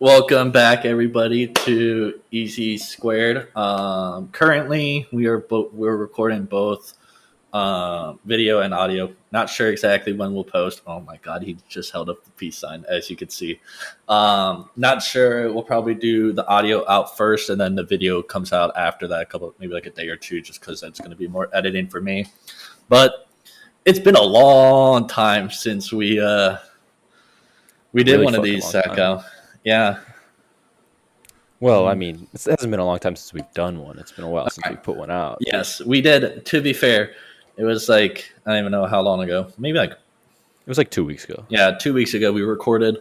Welcome back, everybody, to Easy Squared. Currently, we're recording both video and audio. Not sure exactly when we'll post. Oh my God, he just held up the peace sign, as you can see. Not sure. We'll probably do the audio out first, and then the video comes out after that, maybe like a day or two, just because that's going to be more editing for me. But it's been a long time since we did Really one of fucking these, long time. Sacco. Yeah. Well, I mean, it hasn't been a long time since we've done one. It's been a while since we put one out. Yes, we did. To be fair, it was like I don't even know how long ago. Maybe like It was like 2 weeks ago. 2 weeks ago we recorded,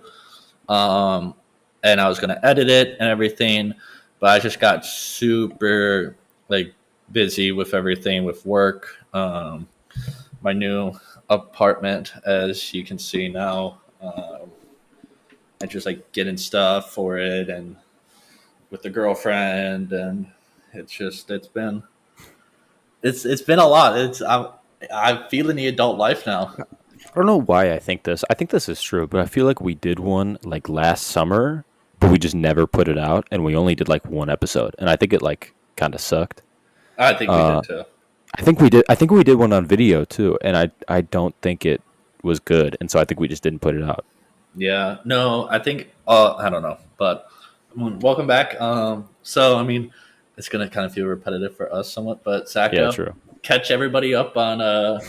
and I was gonna edit it and everything, but I just got super like busy with everything with work. My new apartment, as you can see now, and just like getting stuff for it and with the girlfriend, and it's been a lot. I'm feeling the adult life now. I don't know why I think this. I think this is true, but I feel like we did one like last summer, but we just never put it out, and we only did like one episode, and I think it like kind of sucked. I think we did too. I think we did. I think we did one on video too, and I don't think it was good, and so I think we just didn't put it out. Yeah, no, I think I don't know, but welcome back. So I mean, it's gonna kind of feel repetitive for us somewhat, but Yeah, Sacco, true. catch everybody up on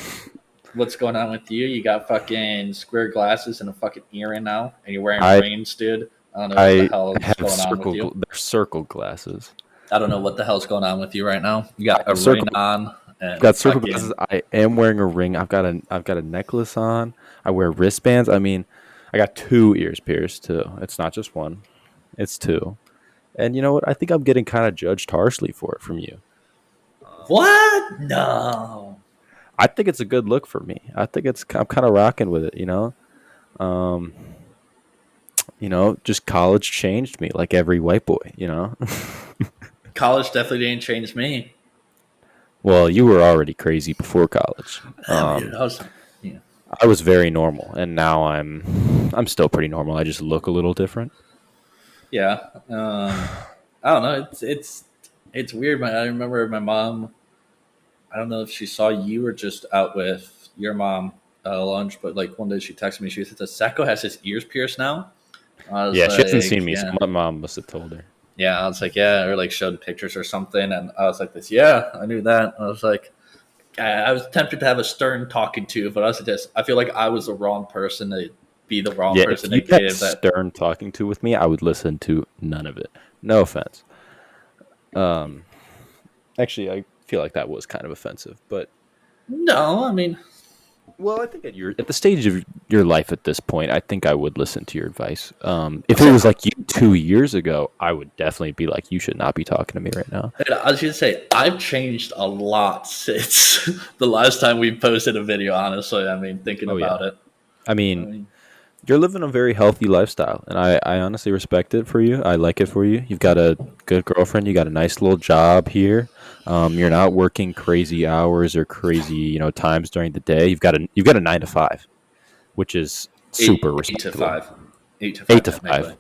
what's going on with you. You got fucking square glasses and a fucking earring now, and you're wearing I rings, dude. I don't know what the I hell is have going on with you. they're circle glasses. I don't know what the hell's going on with you right now. You got a Circle ring on and got circle fucking glasses. I am wearing a ring. I've got a necklace on. I wear wristbands. I mean, I got two ears pierced too. It's not just one. It's two. And you know what? I think I'm getting kind of judged harshly for it from you. what? No. I think it's a good look for me. I'm kind of rocking with it, Um, just college changed me like every white boy. College definitely didn't change me. Well, you were already crazy before college. Dude, yeah. I was very normal, and now I'm still pretty normal. I just look a little different. Yeah. I don't know. It's weird. I remember my mom. I don't know if she saw you or just out with your mom lunch, but like one day she texted me. She said, "Sacco has his ears pierced now." I was Yeah, she hasn't like, seen me, so "Yeah, my mom must have told her. yeah." I was like, "Yeah," or like showed pictures or something, and I was like, "This, yeah, I knew that." I was like, I was tempted to have a stern talking to, but I feel like I was the wrong person to be the wrong Yeah, if person to you had give that. stern talking to with me, I would listen to none of it. No offense. Um, Actually, I feel like that was kind of offensive, but No, I mean, well, I think at the stage of your life at this point, I think I would listen to your advice. If it was like you 2 years ago, I would definitely be like, you should not be talking to me right now. I was gonna say I've changed a lot since the last time we posted a video. Honestly, I mean, thinking Oh yeah, about it, I I mean, mean, you're living a very healthy lifestyle, and I honestly respect it for you. I like it for you. You've got a good girlfriend. You got a nice little job here. You're not working crazy hours or crazy, times during the day. You've got a 9 to 5, which is super eight to respectable. five, 8 to 5 Eight to technically. five.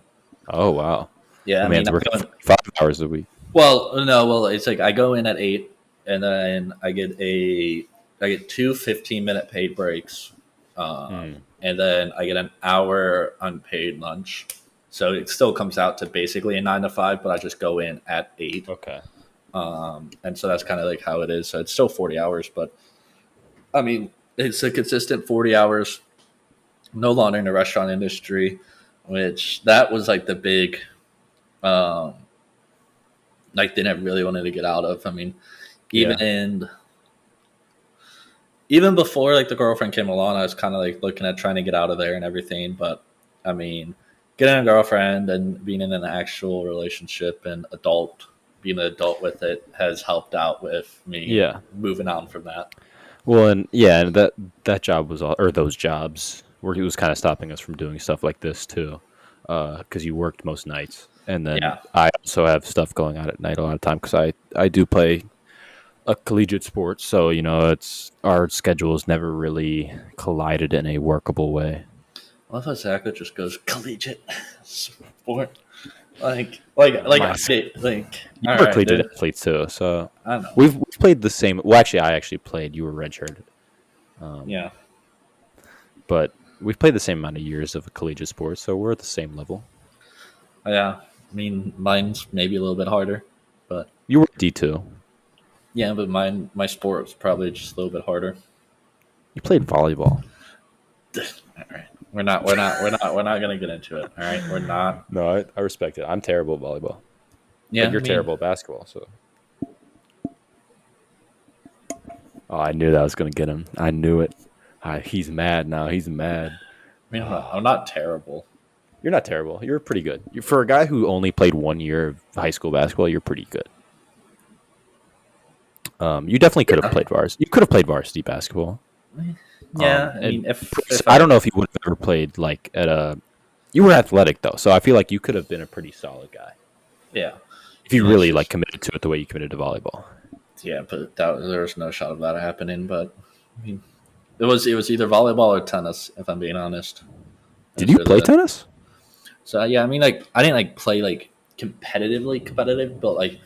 Oh wow, Yeah, my I mean, man's I'm working going. 5 hours a week. Well, no, well, it's like I go in at 8, and then I get two 15-minute paid breaks, Hmm. and then I get an hour unpaid lunch. So it still comes out to basically a 9 to 5, but I just go in at 8. Okay. And so that's kind of like how it is. So it's still 40 hours, but I mean, it's a consistent 40 hours, no longer in the restaurant industry, which that was like the big, um, like thing I really wanted to get out of. I mean, even Yeah. in, even before like the girlfriend came along, I was kind of like looking at trying to get out of there and everything. But I mean, getting a girlfriend and being in an actual relationship and being an adult with it has helped out with me Yeah. moving on from that. Well, and yeah, and that job was all, or those jobs where he was kind of stopping us from doing stuff like this too, because you worked most nights, and then Yeah. I also have stuff going on at night a lot of time because I do play a collegiate sport, so it's our schedules never really collided in a workable way. I love how Zach just goes collegiate sport. Like My, I did, like you all were right, collegiate dude. athletes too, so I know. we've played the same. Well, actually, I actually played. You were redshirted, Yeah, but we've played the same amount of years of a collegiate sport, so we're at the same level. yeah. I mean, mine's maybe a little bit harder, but You were D2. yeah, but my sport was probably just a little bit harder. You played volleyball. All right, we're not gonna get into it. All right, we're not. No, I respect it. I'm terrible at volleyball, Yeah, but I you're mean, terrible at basketball. So, oh, I knew that was gonna get him. I knew it. He's mad now. He's mad. I'm not terrible. You're not terrible. You're pretty good. For a guy who only played 1 year of high school basketball, you're pretty good. You definitely could have played varsity. You could have played varsity basketball. Yeah, I And mean, if I don't know if you would have ever played like at a. You were athletic though, so I feel like you could have been a pretty solid guy yeah, if you yeah, really like committed to it the way you committed to volleyball. yeah, but there was no shot of that happening. But I mean, it was either volleyball or tennis, if I'm being honest. Did you play tennis? So yeah, I mean, like I didn't like play like competitive, but like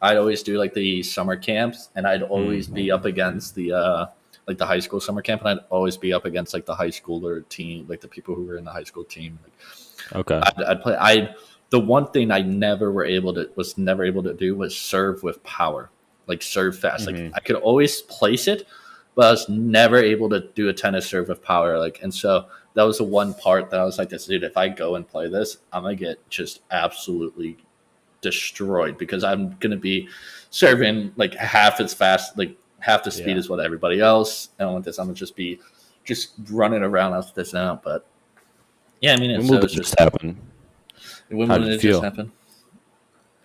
I'd always do like the summer camps, and I'd always be up against the like the high school summer camp, and I'd always be up against like the high schooler team, like the people who were in the high school team. Like, Okay. I'd play. The one thing I never able to do was serve with power, like serve fast. Like I could always place it, but I was never able to do a tennis serve with power. Like, and so that was the one part that I was like, this dude, if I go and play this, I'm gonna get just absolutely destroyed because I'm gonna be serving like half as fast, like half the speed Yeah. as what everybody else. And with this, I'm gonna just be just running around after this out. But yeah, I mean, When it's, will so it's this just happen? when How did did it it just feel? happen?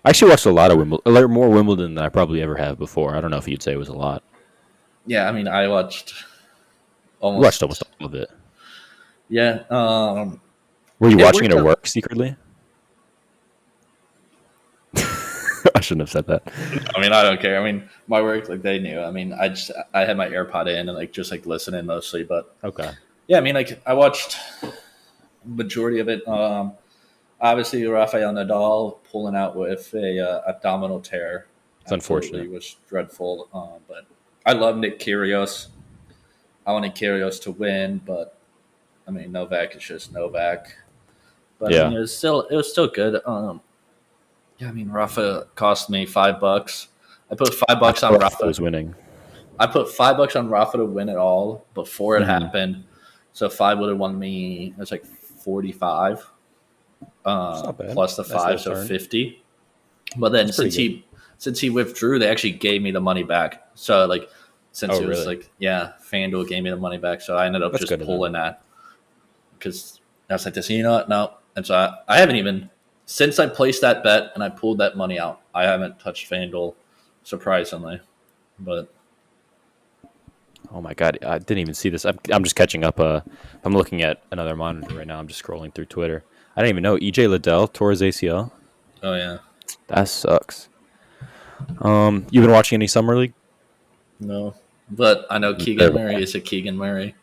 I actually watched a lot of Wimbledon, more Wimbledon than I probably ever have before. I don't know if you'd say it was a lot. Yeah, I mean, I watched You watched almost almost. all of it. Yeah, Were you it watching it worked at out. work secretly? I shouldn't have said that. I mean, I don't care. I mean, my work, like they knew. I mean, I had my AirPod in and like just like listening mostly. But Okay. yeah, I mean, like I watched majority of it. Obviously, Rafael Nadal pulling out with a abdominal tear It's absolutely unfortunate. was dreadful. But I love Nick Kyrgios. I wanted Kyrgios to win, but I mean, Novak is just Novak. But I mean, Yeah. it was still good. Yeah, I mean, Rafa cost me $5. I put five I bucks on thought I Rafa. was winning. I put $5 on Rafa to win it all before it Hmm. happened. So five would have won me. It was like 45 It's not bad. plus the Nice five, little so turn. 50. But then That's pretty since good. he withdrew, they actually gave me the money back. So like since Oh, it was really? like yeah, FanDuel gave me the money back. So I ended up That's just good of them. pulling that because I was like this. You know what? No, and so I haven't even since I placed that bet and I pulled that money out. I haven't touched FanDuel, surprisingly. But Oh my god, I didn't even see this. I'm just catching up. I'm looking at another monitor right now. I'm just scrolling through Twitter. I didn't even know EJ Liddell tore his ACL. oh yeah, That sucks. You been watching any summer league? no. But I know Keegan Never. Murray is a Keegan Murray.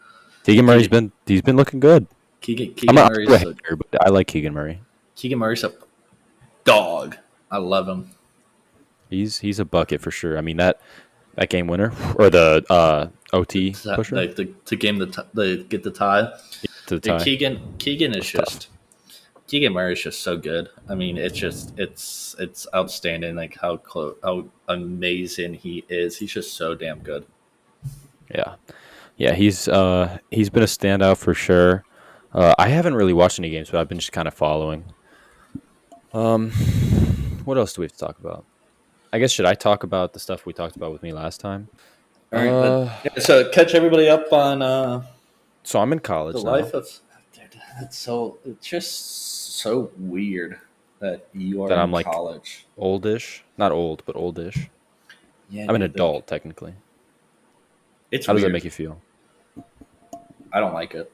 Keegan Murray's Keegan he's been looking good. Keegan I'm Keegan a Murray's a hater, but I like Keegan Murray. Keegan Murray's a dog. I love him. He's a bucket for sure. I mean that game winner or the OT pusher Like to game the get the tie. to the Dude, tie. Keegan is That's tough. just Keegan Murray is just so good. I mean, it's outstanding. Like how amazing he is. He's just so damn good. Yeah, yeah. He's been a standout for sure. I haven't really watched any games, but I've been just kind of following. Um, what else do we have to talk about? I guess should I talk about the stuff we talked about with me last time? All right, but Uh, yeah, so catch everybody up on so I'm in the college now. life of. Dude, it's just so weird that you are That in I'm like college. oldish, not old, but oldish. Yeah, I'm an dude, like, adult technically. it's How does that weird. make you feel? I don't like it.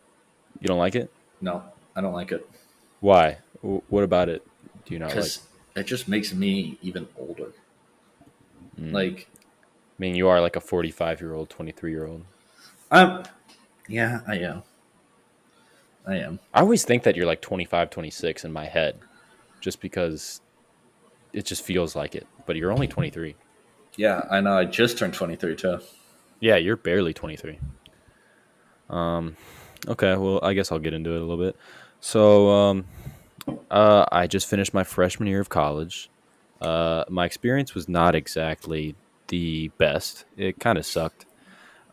You don't like it? No, I don't like it Why? What about it do you not like? because it just makes me even older. Mm. Like I mean, you are like a 45-year-old, 23-year-old. I'm, yeah, I am. I am. I always think that you're like 25, 26 in my head, just because it just feels like it. But you're only 23. Yeah, I know. I just turned 23 too. Yeah, you're barely 23. Um, okay, well, I guess I'll get into it a little bit. So, I just finished my freshman year of college. My experience was not exactly the best. It kind of sucked.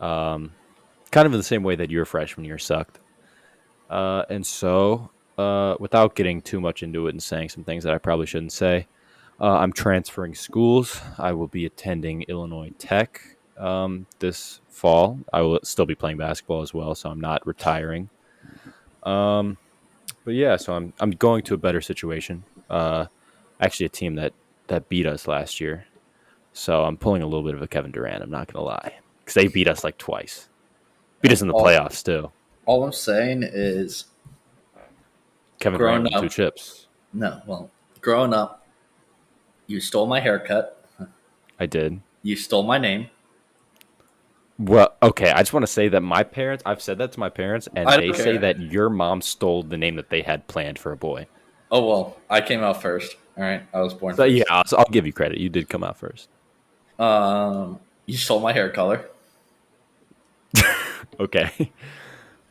Um, kind of in the same way that your freshman year sucked. Without getting too much into it and saying some things that I probably shouldn't say, I'm transferring schools. I will be attending Illinois Tech this fall. I will still be playing basketball as well, so I'm not retiring. Um, but yeah, so I'm going to a better situation. Actually, a team that beat us last year, so I'm pulling a little bit of a Kevin Durant. I'm not gonna lie, because they beat us like twice. Beat us And in the playoffs too. all I'm saying is, Kevin Durant growing won two up, chips. no, well, growing up, you stole my haircut. I did. You stole my name. Well, okay. I just want to say that my parents, I've said that to my parents, and I they don't say care. that your mom stole the name that they had planned for a boy. Oh well, I came out first. All right, I was born So yeah, first. I'll give you credit. You did come out first. You stole my hair color, Okay.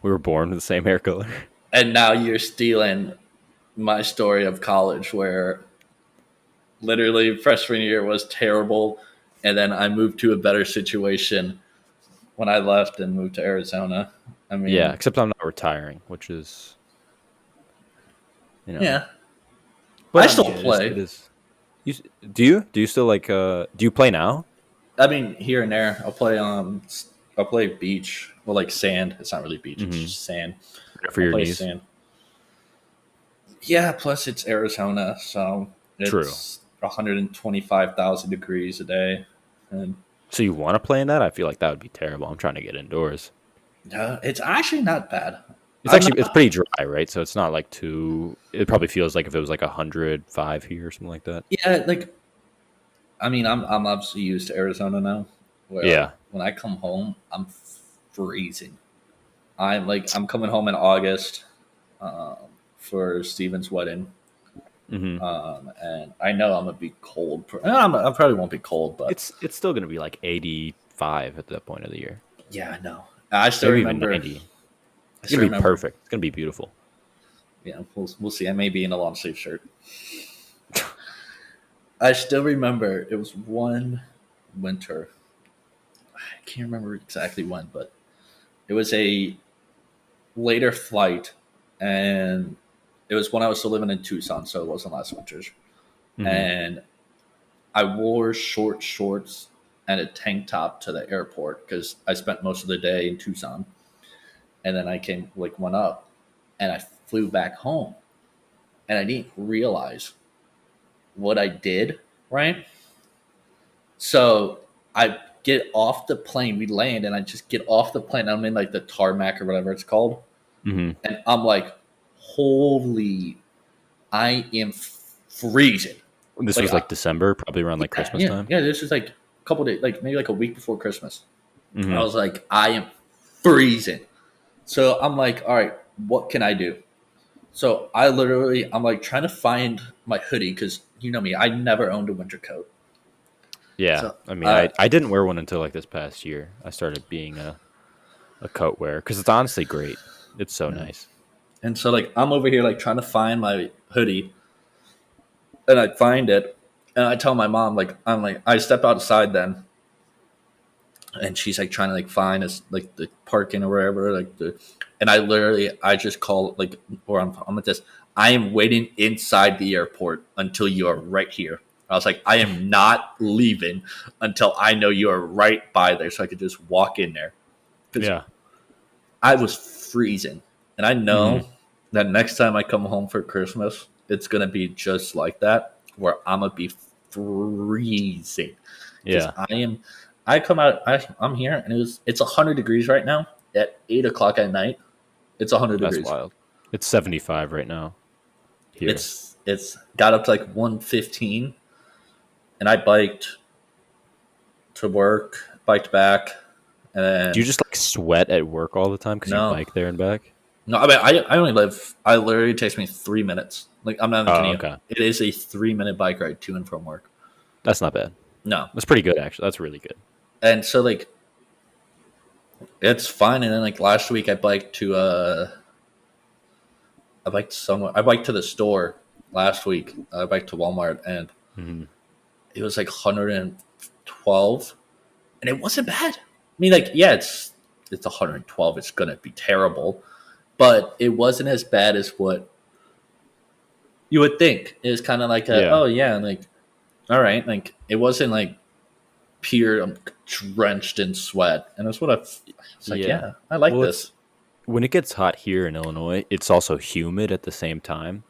We were born with the same hair color. and now you're stealing my story of college, where literally freshman year was terrible, and then I moved to a better situation when I left and moved to Arizona. I Yeah, mean, except I'm not retiring, which is, you know. yeah, But I I mean, still it is. play. It is. You do you still like? Do you play now? I mean, here and there, I'll play beach, well, like sand. It's not really beach; it's Mm-hmm. just sand. For I'll your play knees. sand. Yeah, plus it's Arizona, so True. it's 125,000 degrees a day, and So you want to play in that? I feel like that would be terrible. I'm trying to get indoors. it's actually not bad. I'm It's not. pretty dry, right? So it's not like too. It probably feels like if it was like 105 here or something like that. Yeah, like I mean, I'm obviously used to Arizona now, where like Yeah. when I come home, I'm freezing. I'm coming home in August um, for Steven's wedding, Hmm. and I know I'm gonna be cold. I probably won't be cold, but It's still gonna be like 85 at that point of the year, yeah, I know. I still maybe even remember. 90. I It's still gonna be remember. perfect. It's gonna be beautiful. Yeah, we'll see. I may be in a long sleeve shirt. I still remember it was one winter. I can't remember exactly when, but it was a later flight, and it was when I was still living in Tucson, so it wasn't last winter's. Hmm. And I wore short shorts and a tank top to the airport because I spent most of the day in Tucson, and then I came went up, and I flew back home, and I didn't realize what I did. Right, so I get off the plane, we land, and I just get off the plane. I'm in like the tarmac or whatever it's called, Hmm. and I'm like, holy, I am freezing. This Like, was like December, probably around like yeah, Christmas yeah, time. yeah. This is like a couple days, like maybe like a week before Christmas. I Hmm. was like, I am freezing. So I'm like, all right, what can I do? So I'm like trying to find my hoodie because you know me, I never owned a winter coat. Yeah, So I mean, I didn't wear one until like this past year. I started being a coat wearer because it's honestly great. It's so yeah. nice. And so like I'm over here like trying to find my hoodie, and I find it, and I tell my mom like I'm like I step outside then, and she's like trying to like find us like the parking or wherever like the, and I just call like, or I'm at this, I am waiting inside the airport until you are right here. I was like, I am not leaving until I know you are right by there, so I could just walk in there because Yeah. I was freezing, and I Hmm. know that next time I come home for Christmas, it's gonna be just like that, where I'm gonna be freezing because Yeah. I am. I come out. I'm here, and it's 100 degrees right now at 8 o'clock at night. It's 100 degrees. That's wild. It's 75 right now here. It's got up to like 115, and I biked to work, biked back, and Do you then just like sweat at work all the time because you no, bike there and back? No, I mean I only live. I literally it takes me 3 minutes. Like I'm not even Oh, kidding you. okay. It is a 3 minute bike ride to and from work. That's not bad. No, That's pretty good, actually. That's really good. and so like it's fine. And then like last week I biked somewhere. I biked to the store last week. I biked to Walmart, and Hmm. it was like 112, and it wasn't bad. I mean, like, yeah, it's 112. It's gonna be terrible, but it wasn't as bad as what you would think. It was kind of like Yeah. oh yeah, like all right, like it wasn't like pure. I'm drenched in sweat, and that's what it's like. Yeah. Yeah, I like Well, this. it's when it gets hot here in Illinois, it's also humid at the same time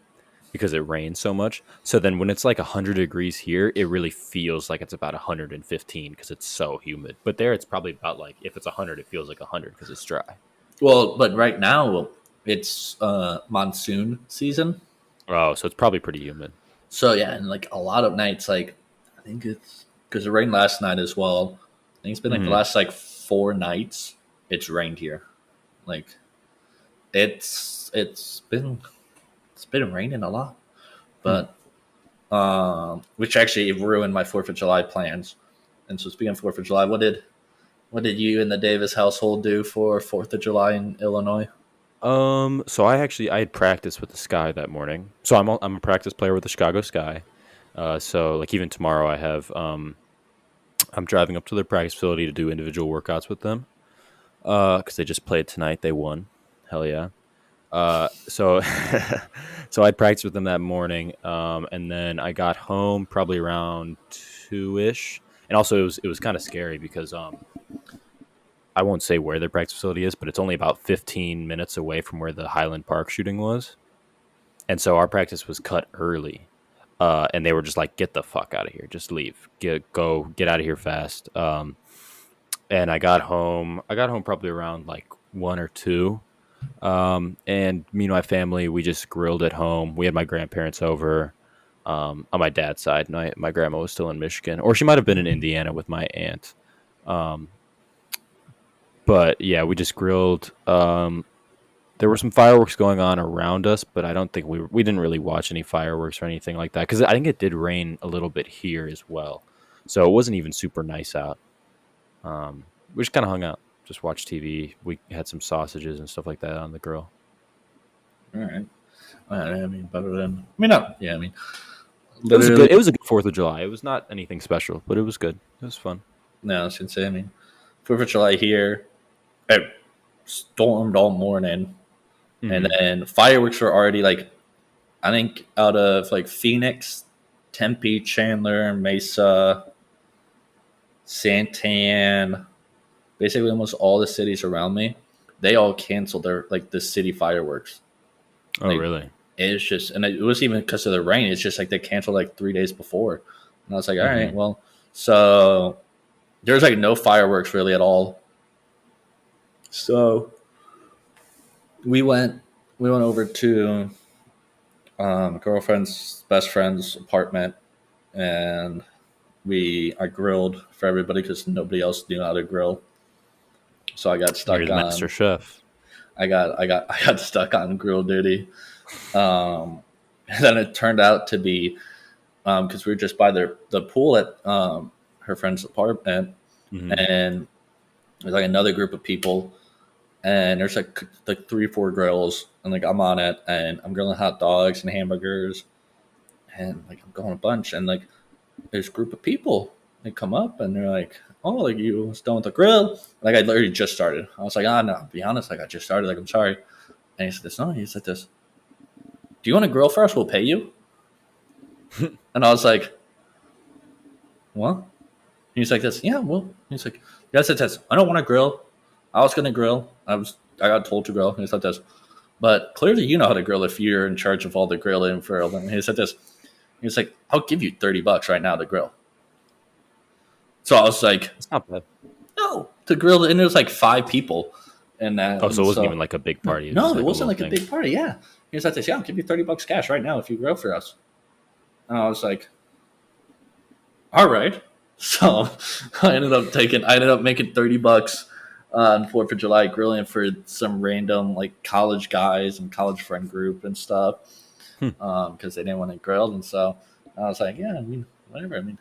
because it rains so much. So then when it's like 100 degrees here, it really feels like it's about 115 because it's so humid. But there it's probably about like if it's 100, it feels like 100 because it's dry. Well, but right now it's monsoon season. Oh, so it's probably pretty humid. So yeah, and like a lot of nights, like I think it's because it rained last night as well. I think it's been like the Hmm. last like 4 nights it's rained here. Like it's been raining a lot, Hmm. but which actually ruined my Fourth of July plans. And so speaking of Fourth of July, what did you and the Davis household do for Fourth of July in Illinois? So I had practice with the Sky that morning. So I'm a practice player with the Chicago Sky. So like even tomorrow I'm driving up to their practice facility to do individual workouts with them. Because they just played tonight, they won. Hell yeah. So so I practiced with them that morning, and then I got home probably around 2 ish. And also it was kind of scary because I won't say where their practice facility is, but it's only about 15 minutes away from where the Highland Park shooting was. And so our practice was cut early. And they were just like, "Get the fuck out of here! Just leave! Get out of here fast!" And I got home. I got home probably around like 1 or 2. And me and my family, we just grilled at home. We had my grandparents over on my dad's side. My grandma was still in Michigan, or she might have been in Indiana with my aunt. Um, but yeah, we just grilled. There were some fireworks going on around us, but I don't think we didn't really watch any fireworks or anything like that because I think it did rain a little bit here as well, so it wasn't even super nice out. We just kind of hung out, just watched TV. We had some sausages and stuff like that on the grill. All right. I mean, better than I mean, no, yeah, I mean, It was a literally. good. It was a good Fourth of July. It was not anything special, but it was good. It was fun. No, I was gonna say. I mean, Fourth of July here, it stormed all morning, and Hmm. then fireworks were already like I think out of like Phoenix, Tempe, Chandler, Mesa, Santan, basically almost all the cities around me, they all canceled their like the city fireworks. Oh, Like really? it's just, and it was even because of the rain. It's just like they canceled like 3 days before, and I was like, all right, Hmm. well, so there's like no fireworks really at all. So we went we went over to girlfriend's best friend's apartment, and I grilled for everybody because nobody else knew how to grill. So I got You're stuck the master on chef. I got stuck on grill duty. And then it turned out to be because we were just by the pool at her friend's apartment, Hmm. and there's like another group of people, and there's like 3 4 grills, and like I'm on it, and I'm grilling hot dogs and hamburgers, and like I'm going a bunch, and like there's a group of people. They come up and they're like, "Oh, like you was done with the grill?" Like I literally just started. I was like, "Ah, no, be honest, like I just started. Like I'm sorry." And he said this. No, he said this. Do you want to grill for us? We'll pay you. And I was like, "What?" He's like this. Yeah, well, he's like, "Yes, it says I don't want to grill. I was gonna grill. I got told to grill." He said this, but clearly you know how to grill if you're in charge of all the grilling for them. He said this. He's like, "I'll give you $30 right now to grill." So I was like, It's not bad. no, to grill, and there was like 5 people in that, Oh, so and it wasn't so even like a big party. It was just no, it like a wasn't little like a thing. big party. Yeah, he was like this. Yeah, I'll give you $30 cash right now if you grill for us. And I was like, all right. So I ended up making $30. on 4th of July grilling for some random like college guys and college friend group and stuff because they didn't want to grill. And so I was like, yeah, I mean, whatever. I mean,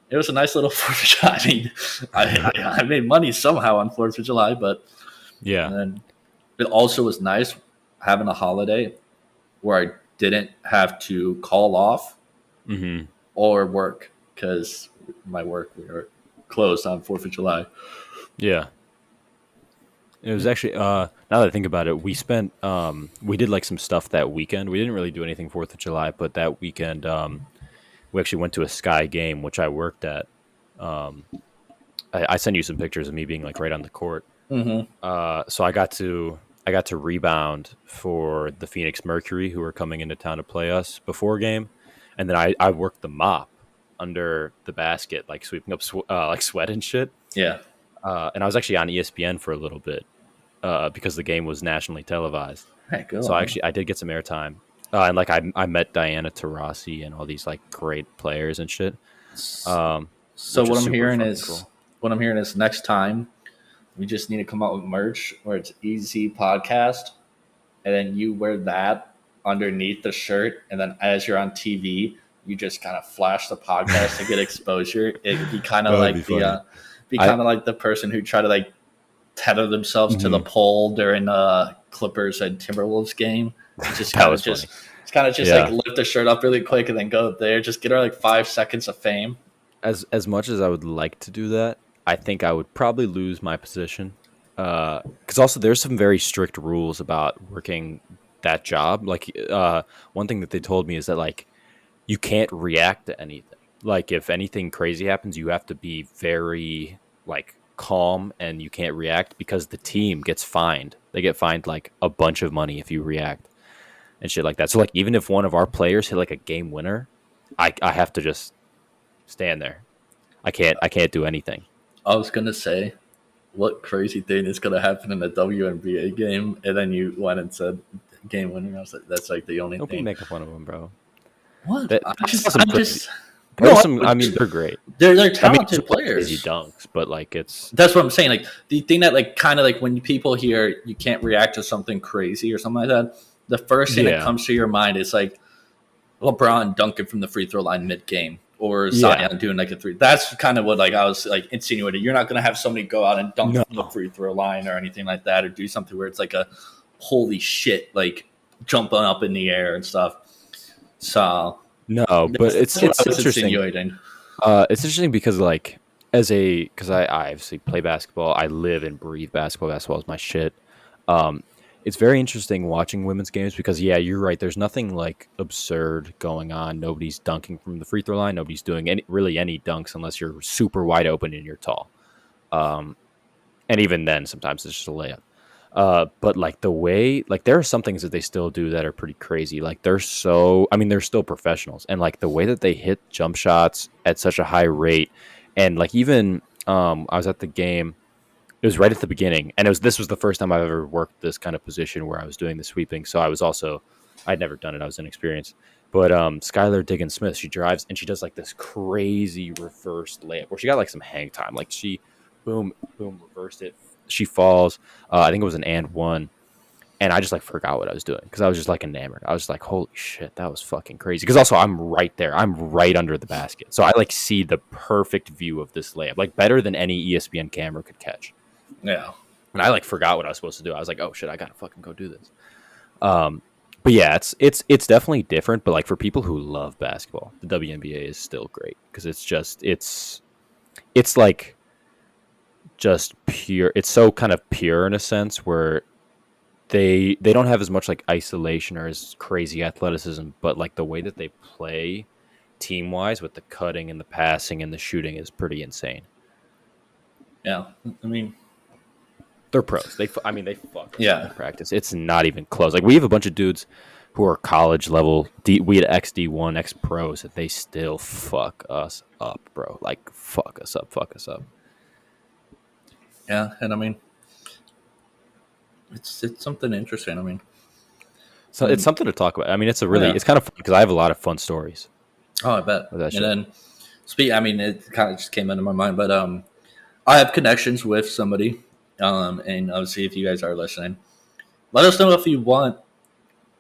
it was a nice little 4th of July. I mean, I made money somehow on 4th of July, but Yeah. and then it also was nice having a holiday where I didn't have to call off Mm-hmm. or work because my work we were closed on 4th of July. Yeah. It was actually now that I think about it, we did like some stuff that weekend. We didn't really do anything 4th of July, but that weekend we actually went to a Sky game, which I worked at. Um, I sent you some pictures of me being like right on the court. Mm-hmm. So I got to rebound for the Phoenix Mercury, who were coming into town to play us before game, and then I worked the mop under the basket, like sweeping up like sweat and shit. Yeah. And I was actually on ESPN for a little bit because the game was nationally televised. Hey, go So on. I did get some airtime, and like I met Diana Taurasi and all these like great players and shit. Um, So which what is I'm super hearing fucking is cool. next time we just need to come out with merch where it's Easy Podcast, and then you wear that underneath the shirt, and then as you're on TV, you just kind of flash the podcast to get exposure. It'd be kind of That would like be the funny. be I- kind of like the person who tried to like tether themselves to the Mhm. pole during Clippers and Timberwolves game. It's just That kind of was just funny. it's kind of just Yeah. like lift the shirt up really quick and then go up there. Just get her like 5 seconds of fame. As much as I would like to do that, I think I would probably lose my position. Because also there's some very strict rules about working that job. Like one thing that they told me is that like you can't react to anything. Like if anything crazy happens, you have to be very like calm and you can't react because the team gets fined. They get fined like a bunch of money if you react and shit like that. So like even if one of our players hit like a game winner, I have to just stand there. I can't do anything. I was gonna say, what crazy thing is gonna happen in a WNBA game, and then you went and said game winning. I was like, that's like the only Don't be thing. making fun of them, bro. What? That- I'm I just, saw some I'm crazy- just. There's No, some. I mean, they're great. they're I mean, talented some players. crazy dunks, but like it's That's what I'm saying. Like the thing that like kind of like when people hear you can't react to something crazy or something like that, the first thing that Yeah. comes to your mind is like LeBron dunking from the free throw line mid game or Yeah. Zion doing like a three. That's kind of what like I was like insinuating. You're not going to have somebody go out and dunk No. from the free throw line or anything like that, or do something where it's like a holy shit, like jumping up in the air and stuff. So, no, but it's that's what I was interesting. insinuating. It's interesting because like because I obviously play basketball. I live and breathe basketball. Basketball is my shit. It's very interesting watching women's games because yeah, you're right. There's nothing like absurd going on. Nobody's dunking from the free throw line. Nobody's doing any dunks unless you're super wide open and you're tall. And even then, sometimes it's just a layup. But like the way, like there are some things that they still do that are pretty crazy. Like they're still professionals, and like the way that they hit jump shots at such a high rate, and like even I was at the game. It was right at the beginning, and this was the first time I've ever worked this kind of position where I was doing the sweeping. So I'd never done it. I was inexperienced. But Skylar Diggins Smith, she drives and she does like this crazy reverse layup where she got like some hang time. Like she, boom, boom, reversed it. She falls. I think it was an and one, and I just like forgot what I was doing because I was just like enamored. I was like, holy shit, that was fucking crazy. Because also I'm right there. I'm right under the basket, so I like see the perfect view of this layup, like better than any ESPN camera could catch. Yeah. And I like forgot what I was supposed to do. I was like, oh shit, I gotta fucking go do this. But yeah, it's definitely different. But like for people who love basketball, the WNBA is still great because it's like just pure. It's so kind of pure in a sense where they don't have as much like isolation or as crazy athleticism, but like the way that they play team wise with the cutting and the passing and the shooting is pretty insane. Yeah. I mean, They're pros. They fuck Yeah. in practice. It's not even close. Like we have a bunch of dudes who are college level. We had XD1, X pros, and they still fuck us up, bro. Like fuck us up. yeah. And I mean, it's something interesting. I mean, So it's something to talk about. I mean, it's Yeah. it's kind of fun because I have a lot of fun stories. oh, I bet. With that And shit. then, I mean, it kind of just came into my mind, but I have connections with somebody And obviously, if you guys are listening, let us know if you want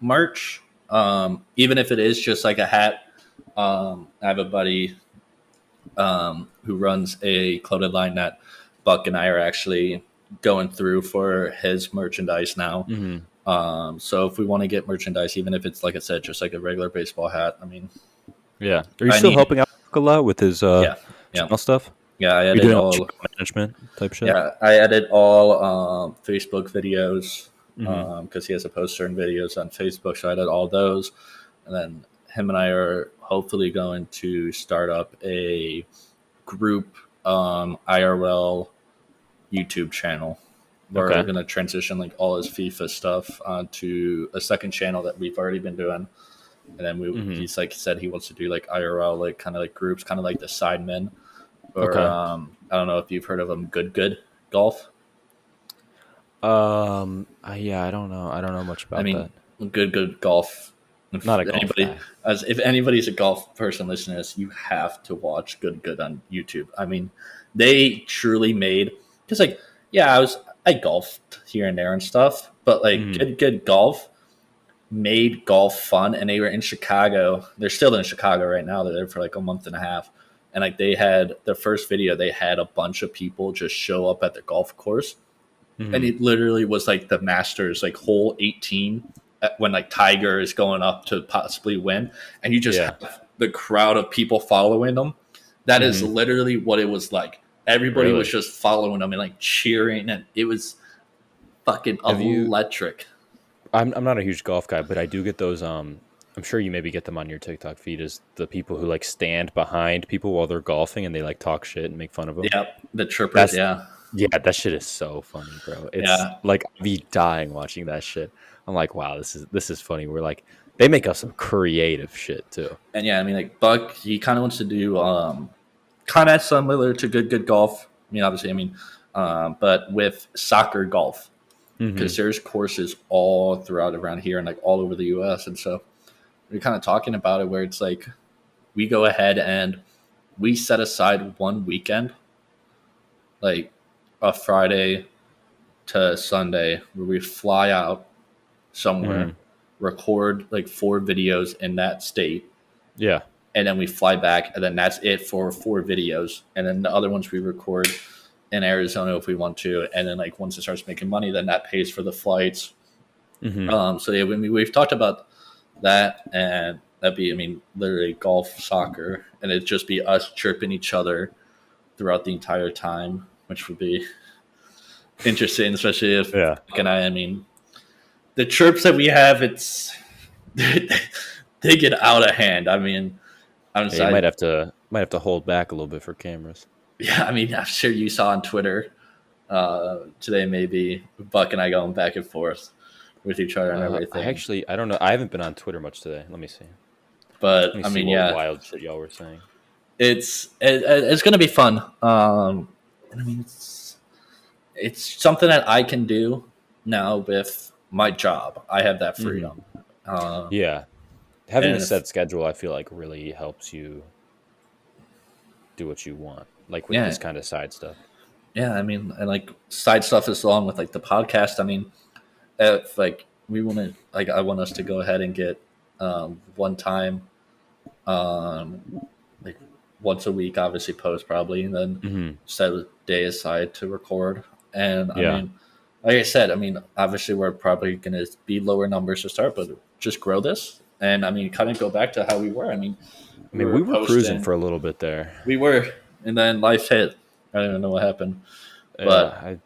merch, even if it is just like a hat. I have a buddy who runs a clothing line that Buck and I are actually going through for his merchandise now. Mm-hmm. So if we want to get merchandise, even if it's like I said, just like a regular baseball hat, I mean, Yeah. Are you I still need it. helping out a lot with his Yeah, yeah, channel stuff? yeah. I You're edit doing all all. channel management type shit? Yeah, I edit all Facebook videos Mm-hmm. because he has a post certain videos on Facebook, so I edit all those, and then him and I are hopefully going to start up a group IRL YouTube channel. We're Okay. gonna transition like all his FIFA stuff onto a second channel that we've already been doing, and then Mm-hmm. he's like said he wants to do like IRL like kind of like groups, kind of like the Sidemen, or Okay. I don't know if you've heard of them, Good Golf. Yeah, I don't know. I don't know much I about mean, that. Good Golf. Not If a golf anybody, guy. as if anybody's a golf person listening to this, you have to watch Good on YouTube. I mean, they truly made because like yeah, I golfed here and there and stuff, but like Mm-hmm. Good Golf made golf fun, and they were in Chicago. They're still in Chicago right now. They're there for like a month and a half, and like they had their first video. They had a bunch of people just show up at the golf course, and Mm-hmm. it literally was like the Masters, like hole 18, when like Tiger is going up to possibly win, and you just Yeah. have the crowd of people following them. That is Mm-hmm. literally what it was like. Everybody was Really? just following them and like cheering, and it was fucking Have you? electric. I'm not a huge golf guy, but I do get those. I'm sure you maybe get them on your TikTok feed. Is the people who like stand behind people while they're golfing and they like talk shit and make fun of them? Yeah, the chirpers. That's Yeah, Yeah, that shit is so funny, bro. It's yeah, like I'd be dying watching that shit. I'm like, wow, this is funny. We're like, they make us some creative shit too. and yeah. I mean, like Buck, he kind of wants to do kind of similar to Good Golf. I mean, obviously, I mean, but with soccer golf, Mm-hmm. because there's courses all throughout around here and like all over the U.S. And so we're kind of talking about it where it's like we go ahead and we set aside one weekend, like a Friday to Sunday, where we fly out somewhere, Mm-hmm. record like 4 videos in that state, Yeah. and then we fly back, and then that's it for 4 videos, and then the other ones we record in Arizona if we want to, and then like once it starts making money, then that pays for the flights. Mm-hmm. So yeah, we've talked about that, and that'd be, I mean, literally golf, soccer, and it'd just be us chirping each other throughout the entire time, which would be interesting, especially if Yeah. Nick and I mean, the chirps that we have, it's they get out of hand. I mean, I'm Yeah, you sorry. might have to hold back a little bit for cameras. Yeah, I mean, I'm sure you saw on Twitter today, maybe Buck and I going back and forth with each other and everything. I don't know. I haven't been on Twitter much today. Let me see. But Let me I see mean, what yeah, wild shit y'all were saying. it's going to be fun. And I mean, it's something that I can do now with my job. I have that Mm-hmm. freedom. Uh, Yeah, having and a if, set schedule, I feel like really helps you do what you want, like with yeah, this kind of side stuff. yeah. I mean, and like side stuff is along with like the podcast. I mean, if like we want to, like, I want us to go ahead and get one time, um, like once a week, obviously post probably, and then Mm-hmm. set a day aside to record. And I Yeah. mean, like I said, I mean, obviously we're probably going to be lower numbers to start, but just grow this. And I mean, kind of go back to how we were. I mean, I we mean, were we were cruising posting, for a little bit there. we were, and then life hit. I don't even know what happened, Yeah. but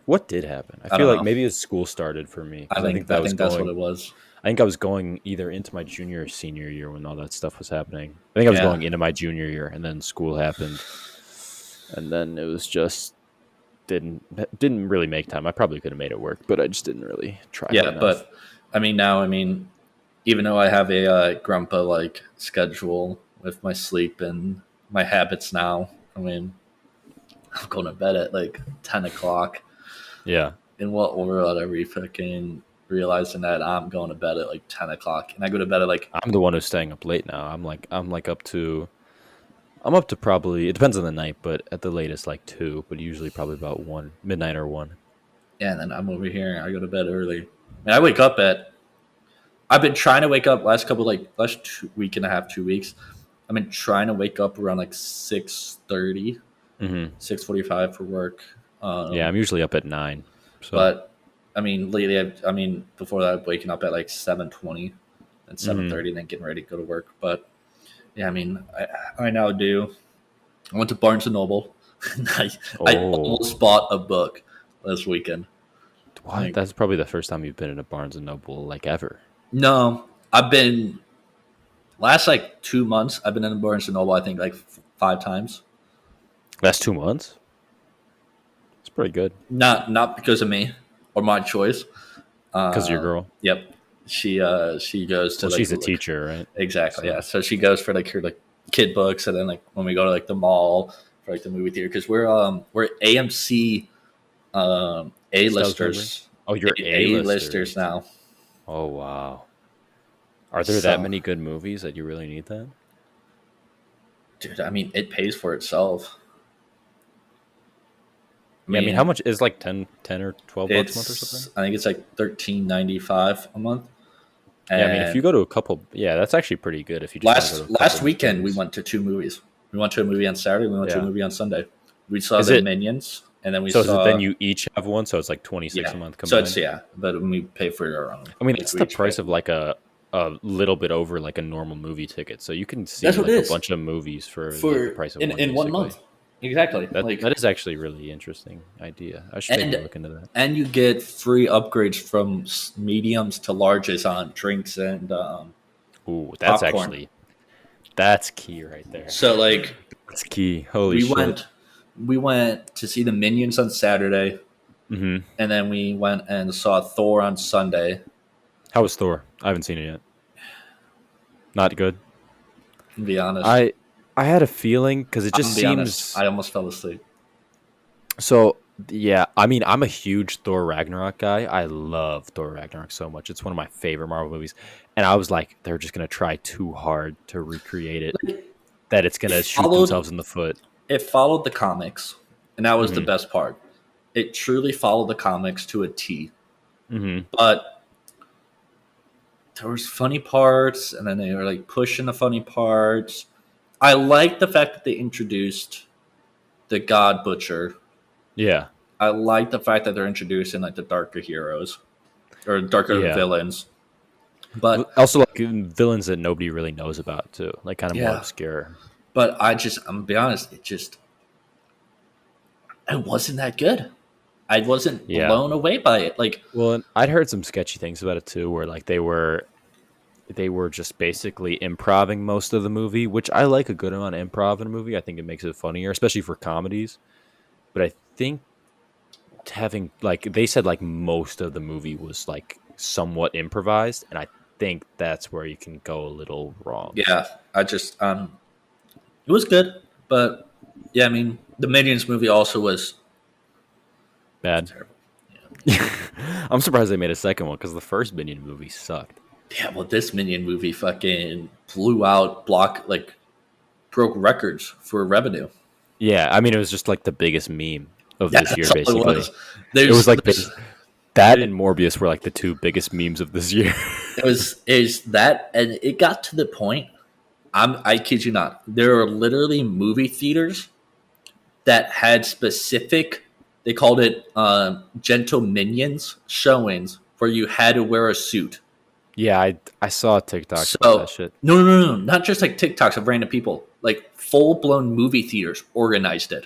What did happen? I I feel don't like know. maybe as school started for me because I think that's what it was. I think I was going either into my junior or senior year when all that stuff was happening. I think I was Yeah, going into my junior year, and then school happened, and then it was just didn't really make time. I probably could have made it work, but I just didn't really try hard yeah, enough. but I mean, now, I mean, even though I have a grandpa like schedule with my sleep and my habits now, I mean, I'm going to bed at like 10 o'clock. Yeah. In what world are we fucking realizing that I'm going to bed at like 10 o'clock, and I go to bed at like I'm the one who's staying up late now. I'm like up to I'm up to probably, it depends on the night, but at the latest like 2, but usually probably about 1 midnight or 1. Yeah, and then I'm over here. I go to bed early, and I wake up at. I've been trying to wake up week and a half, 2 weeks. I've been trying to wake up around like 6:30, Hmm. 6:45 for work. Yeah, I'm usually up at 9. So, But I mean, lately, before that, I'm waking up at like 7:20 and mhm. 7:30, and then getting ready to go to work. But yeah, I mean, I now do. I went to Barnes and Noble. And I Oh, almost bought a book this weekend. what? Like, That's probably the first time you've been in a Barnes and Noble like ever. no, I've been last like 2 months. I've been in Barnes and Noble. I think like 5 times. That's 2 months. It's pretty good Not because of me or my choice. because your girl. Yep, she goes to Well, like she's a teacher, right? exactly, yeah. So, So she goes for like her like kid books, and then like when we go to like the mall for like the movie theater, because we're AMC A Stubs member. listers, Oh, you're A listers A-listers. now. Oh, wow. Are there that So, many good movies that you really need that? dude, I mean, it pays for itself. I Yeah, I mean, how mean, much is like 10 or $12 a month or something? I think it's like 13.95 a month. Yeah, I mean, if you And go to a couple, yeah, that's actually pretty good if you just want to go to a couple last weekend we movies. went to 2 movies. We went to a movie on Saturday. We went to a Yeah. movie on Sunday. We saw Is the it, Minions, and then we so is it then saw you each have one, so it's like 26 yeah. a month So it's combined? yeah, but we pay for our own. I mean, Like it's we the each pay. price of like a little bit over like a normal movie ticket. So you can That's see what it like a is bunch of movies for like the for price of one, in one basically. month. Exactly. That is actually a really interesting idea. I should maybe And look into that. and you get free upgrades from mediums to larges on drinks and Ooh, popcorn. that's key right there. So like That's key. Holy we shit. went we went to see the Minions on Saturday, Hmm. and then we went and saw Thor on Sunday. How was Thor? I haven't seen it yet. Not good. To be honest, I I had a feeling because it I'm just gonna be honest. seems I almost fell asleep. so. Yeah, I mean, I'm a huge Thor Ragnarok guy. I love Thor Ragnarok so much. It's one of my favorite Marvel movies. And I was like, they're just gonna try too hard to recreate it, that it's It gonna shoot followed themselves in the foot. it followed the comics, and that was the Hmm. best part. It truly followed the comics to a T. Hmm. But there was funny parts, and then they were like pushing the funny parts. I like the fact that they introduced the God Butcher. Yeah, I like the fact that they're introducing like the darker heroes or darker yeah. villains. But Also, like villains that nobody really knows about too, like kind of more yeah, obscure. I'm gonna be honest, it wasn't that good. I wasn't Yeah. blown away by it. Like, Well, and I'd heard some sketchy things about it too, where like they were just basically improving most of the movie, which I like a good amount of improv in a movie. I think it makes it funnier, especially for comedies. But I think having like they said like most of the movie was like somewhat improvised, and I think that's where you can go a little wrong. yeah, it was good, but yeah, I mean, the Minions movie also was Bad. terrible. I'm surprised they made a second one because the first Minion movie sucked. Yeah, well, this Minion movie fucking blew out broke records for revenue. Yeah, I mean it was just like the biggest meme of Yeah, this year, that's all it basically. was. It was like There's that and Morbius were like the two biggest memes of this year. it was is that, and it got to the point. I kid you not. There are literally movie theaters that had specific. They called it gentle minions showings where you had to wear a suit. Yeah, I saw TikToks about that So shit. no, not just like TikToks of random people. Like full blown movie theaters organized it.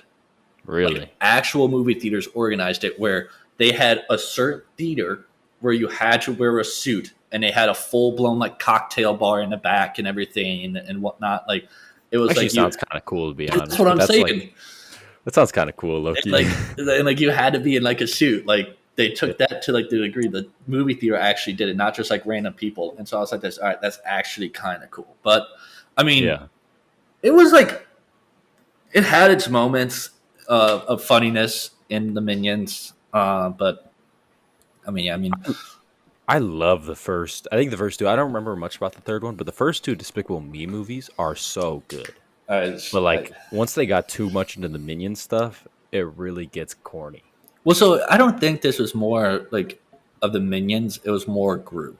Like Really? actual movie theaters organized it where they had a certain theater where you had to wear a suit, and they had a full blown like cocktail bar in the back and everything and whatnot. Like it was Actually like you. sounds kind of cool to be That's honest, what but I'm that's like saying. that sounds kind of cool, And Loki. like you had to be in like a suit. Like they took that to like the degree the movie theater actually did it, not just like random people. And so I was like, "This, all right, that's actually kind of cool." But I mean, Yeah. it was like it had its moments of funniness in the Minions, but I mean, yeah, I mean, I love the first. I think the first two. I don't remember much about the third one, but the first two Despicable Me movies are so good. But like once they got too much into the minion stuff, it really gets corny. Well, so I don't think this was more like of the minions. It was more Gru.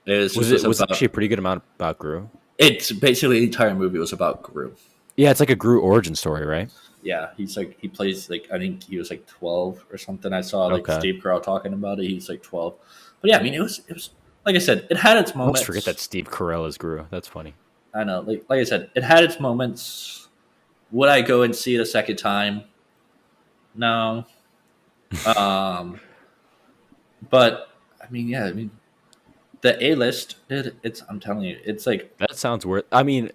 Was Was it was actually a about. pretty good amount about Gru? It's basically the entire movie was about Gru. Yeah, it's like a Gru origin story, right? Yeah, he's like he plays like I think he was like 12 or something. I saw like Okay. Steve Carell talking about it. He's like 12. But yeah, I mean it was like I said, it had its I almost forget that moments. Steve Carell is Gru. That's funny. I know, like I said, it had its moments. Would I go and see it a second time? No. Um, but I mean, yeah, I mean the A list, dude. It's I'm telling you, it's like That sounds worth. I mean,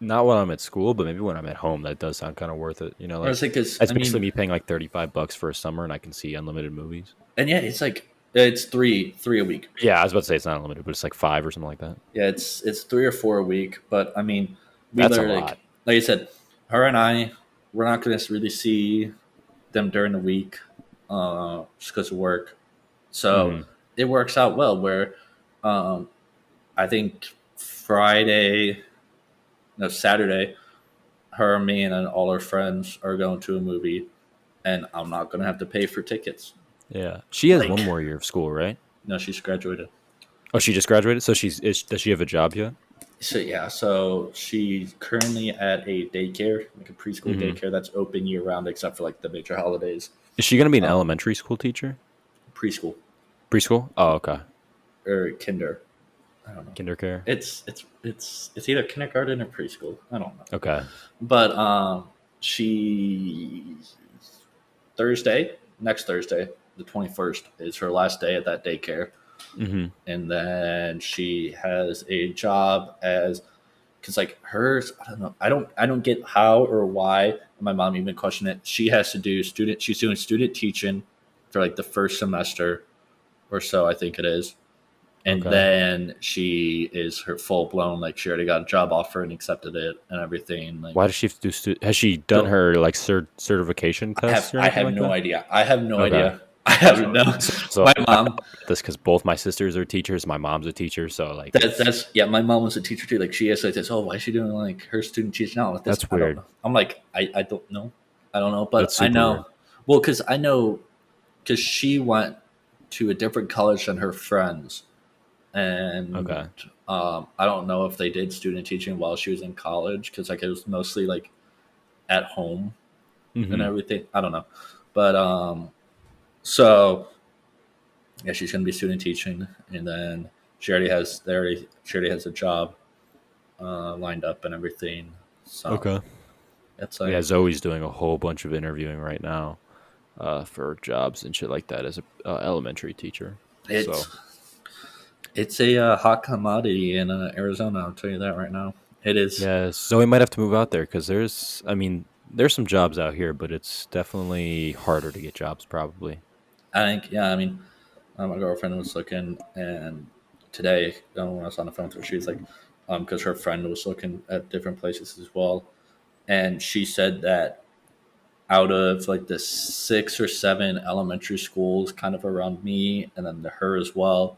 not when I'm at school, but maybe when I'm at home, that does sound kind of worth it. I Like was like, because that's I basically mean, me paying like $35 for a summer, and I can see unlimited movies. and yeah, it's like it's three a week. Yeah, I was about to say it's not unlimited, but it's like five or something like that. Yeah, it's 3 or 4 a week. But I mean, we That's a literally lot. like I said, her and I, we're not going to really see them during the week, just because of work. So Hmm. it works out well. Where um, I think Friday, no Saturday, her, me, and all our friends are going to a movie, and I'm not going to have to pay for tickets. Yeah, she has one Like, more year of school, right? no, she's graduated. Oh, she just graduated, so does she have a job yet? So yeah, so she's currently at a daycare, like a preschool Hmm. daycare that's open year round, except for like the major holidays. Is she going to be an Um, elementary school teacher? Preschool Preschool? Oh, okay. or kinder. I don't know. Kindercare. It's either kindergarten or preschool. I don't know. Okay. But she next Thursday, the 21st, is her last day at that daycare, Hmm. and then she has a job as because like hers, I don't know, I don't get how or why. My mom even questioned it. She has to do student. She's doing student teaching for like the first semester or so, I think it is, and Okay. then she is her full blown like she already got a job offer and accepted it and everything. Like, Why does she have to do? Has she done so her like certification tests or I anything have like no that? idea. I have no Okay. idea. I have no. So My I mom. this because both my sisters are teachers. My mom's a teacher, so like That's yeah. My mom was a teacher too. Like she has like this. Oh, why is she doing like her student teaching now? Like this, that's I don't weird. know. I'm like I don't know. I don't know, but That's I super weird. know. Well, because I know because she went to a different college than her friends, and Okay. I don't know if they did student teaching while she was in college because like it was mostly like at home and Hmm. everything. I don't know, but so yeah, she's gonna be student teaching, and then she already has a job lined up and everything. So Okay. it's Yeah, like Zoe's doing a whole bunch of interviewing right now for jobs and shit like that as a elementary teacher. So it's it's a hot commodity in Arizona. I'll tell you that right now. It is. yeah, Zoe might have to move out there because I mean, there's some jobs out here, but it's definitely harder to get jobs probably. I think. Yeah. I mean, my girlfriend was looking, and today when I was on the phone with her, she was like, because her friend was looking at different places as well, and she said that out of like the 6 or 7 elementary schools kind of around me and then to her as well,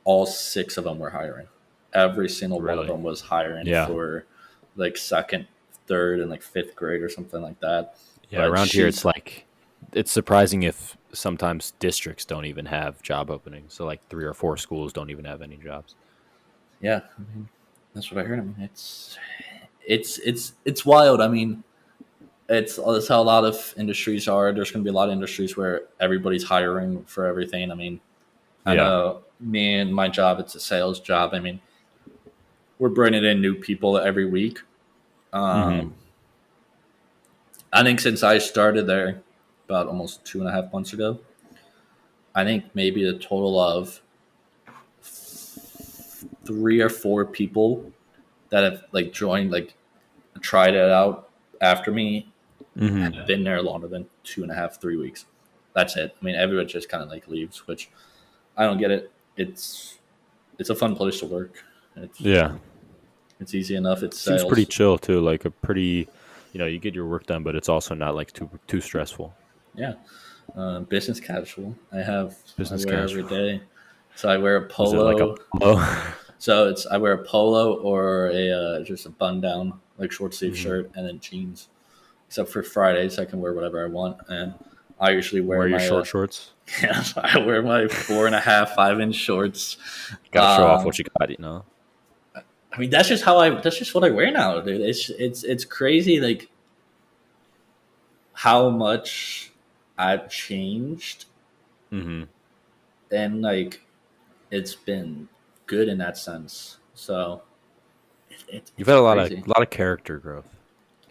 all 6 of them were hiring. Every single one of Really? them was hiring Yeah. for like second, third, and like fifth grade or something like that. Yeah, But around here she's it's like it's surprising if sometimes districts don't even have job openings. So like 3 or 4 schools don't even have any jobs. yeah, I mean, that's what I heard. I mean, it's wild. I mean, it's how a lot of industries are. There's going to be a lot of industries where everybody's hiring for everything. I mean, I Yeah. know me and my job, it's a sales job. I mean, we're bringing in new people every week. Hmm. Um, I think since I started there about almost 2.5 months ago, I think maybe a total of 3 or 4 people that have like joined, like tried it out after me, Hmm. have been there longer than 2.5, 3 weeks. That's it. I mean, everyone just kind of like leaves, which I don't get it. It's a fun place to work. It's Yeah. it's easy enough. It's Seems pretty sales. chill too, like a pretty, you get your work done, but it's also not like too stressful. Yeah. Business casual. I Business wear every casual. day. So I wear a Was it like a polo. polo? So it's I wear a polo or a just a bun down like short sleeve Mhm. shirt and then jeans. Except for Fridays, I can wear whatever I want, and I usually wear Wear your my short shorts. yeah, I wear my 4.5, 5 inch shorts. Got to show off what you got, you know. I mean, that's just what I wear now, dude. It's crazy, like how much I've changed, Hmm. and like it's been good in that sense. So You've it's had crazy, a lot of character growth,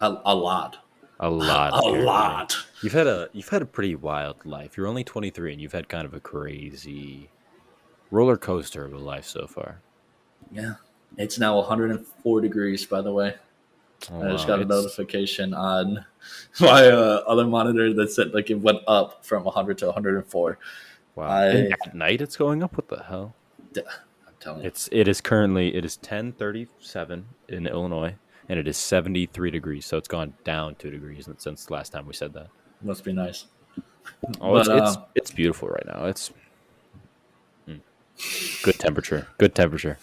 a lot, a lot a of character growth. lot. You've had a pretty wild life. You're only 23, and you've had kind of a crazy roller coaster of a life so far. Yeah, it's now 104 degrees. By the way, Oh I just wow, got a it's notification on my other monitor that said like it went up from 100 to 104. wow. And I, at night it's going up. What the hell? I'm telling you, It is 10:37 in Illinois, and it is 73 degrees. So it's gone down 2 degrees since the last time we said that. must be nice. Oh, But it's beautiful right now. It's mm, good temperature. Good temperature.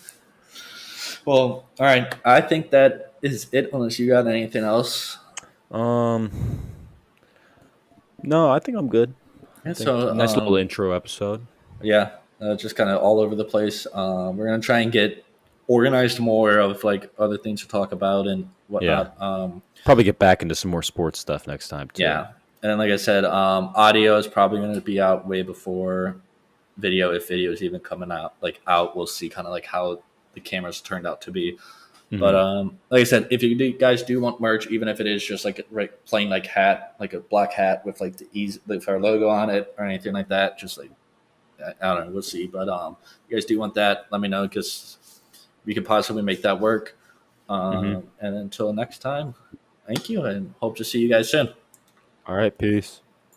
well, all right. I think that is it. Unless you got anything else. Um, no, I think I'm good. I Yeah. think So nice little intro episode. yeah, just kind of all over the place. We're gonna try and get organized more of like other things to talk about and Yeah, whatnot. probably get back into some more sports stuff next time too. Yeah, and then like I said, audio is probably gonna be out way before video, if video is even coming out. Like out, we'll see kind of like how the cameras turned out to be. But Hmm. like I said, if guys do want merch, even if it is just like a plain like hat, like a black hat with like with our logo on it or anything like that, just like I don't know, we'll see. But you guys do want that, let me know because we could possibly make that work. Hmm. And until next time, thank you and hope to see you guys soon. All right, peace.